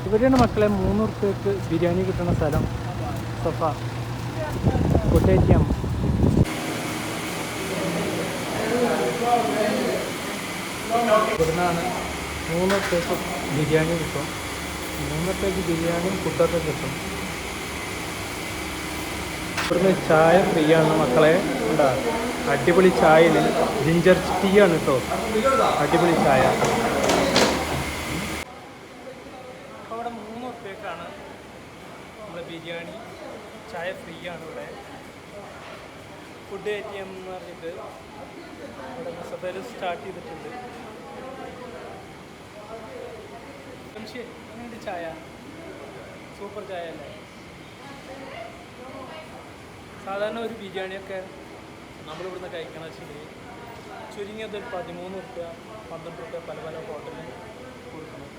ഇവിടെയാണ് മക്കളെ 3 റുപ്യക്ക് ബിരിയാണി കിട്ടുന്ന സ്ഥലം. സഫ കൊട്ടേറ്റിയം. ഇവിടുന്നാണ് 3 റുപ്യക്ക് ബിരിയാണി കിട്ടും. 3 റുപ്യക്ക് ബിരിയാണിയും ഫുഡൊക്കെ കിട്ടും. ഇവിടുന്ന് ചായ ഫ്രീ ആണ് മക്കളെ. എന്താ അടിപൊളി ചായയിൽ ജിഞ്ചർ ടീ ആണ് കേട്ടോ. അടിപൊളി ചായ. അപ്പോൾ ഇവിടെ 3 റുപ്യക്കാണ് നമ്മുടെ ബിരിയാണി. ചായ ഫ്രീ ആണ് ഇവിടെ. ഫുഡ് ATM എന്ന് പറഞ്ഞിട്ട് ഇവിടെ മുസഫയിൽ സ്റ്റാർട്ട് ചെയ്തിട്ടുണ്ട്. എങ്ങനെയുണ്ട് ചായ? സൂപ്പർ ചായ അല്ലേ? സാധാരണ ഒരു ബിരിയാണിയൊക്കെ നമ്മളിവിടുന്ന് കഴിക്കണമെന്ന് വെച്ചാൽ ചുരുങ്ങിയത് 13 റുപ്യ 12 റുപ്യ പല പല ഹോട്ടലിൽ കൊടുക്കണം.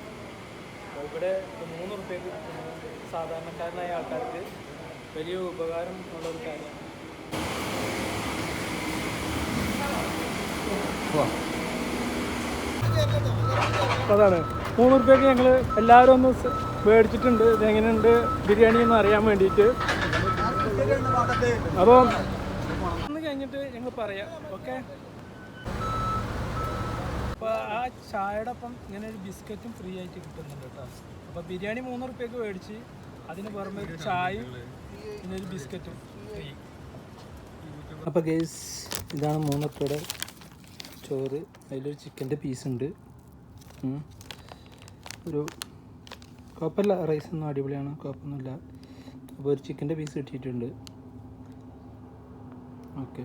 അപ്പോൾ ഇവിടെ 3 റുപ്യക്ക് കിട്ടുന്നത് സാധാരണക്കാരനായ ആൾക്കാർക്ക് വലിയ ഉപകാരം ഉള്ളൊരു കാര്യമാണ്. അതാണ് 3 റുപ്യക്ക് ഞങ്ങൾ എല്ലാവരും ഒന്ന് മേടിച്ചിട്ടുണ്ട്. ഇതെങ്ങനെയുണ്ട് ബിരിയാണി എന്ന് അറിയാൻ വേണ്ടിയിട്ട്. അപ്പോൾ ഒന്ന് കഴിഞ്ഞിട്ട് ഞങ്ങൾ പറയാം. ഓക്കെ. അപ്പോൾ ആ ചായയുടെ ഒപ്പം ഇങ്ങനെ ഒരു ബിസ്ക്കറ്റും ഫ്രീ ആയിട്ട് കിട്ടുന്നുണ്ട് കേട്ടോ. അപ്പോൾ ബിരിയാണി 3 റുപ്യക്ക് മേടിച്ച് അതിന് പുറമെ ഒരു ചായയും പിന്നെ ഒരു ബിസ്ക്കറ്റും ഫ്രീ. അപ്പോൾ ഗൈസ് ഇതാണ് 3 റുപ്യയുടെ ചോറ്. അതിലൊരു ചിക്കൻ്റെ പീസുണ്ട്. ഒരു കുഴപ്പമില്ല, റൈസൊന്നും അടിപൊളിയാണ്, കുഴപ്പമൊന്നുമില്ല. അപ്പോൾ ഒരു ചിക്കൻ്റെ പീസ് കിട്ടിയിട്ടുണ്ട്. ഓക്കെ.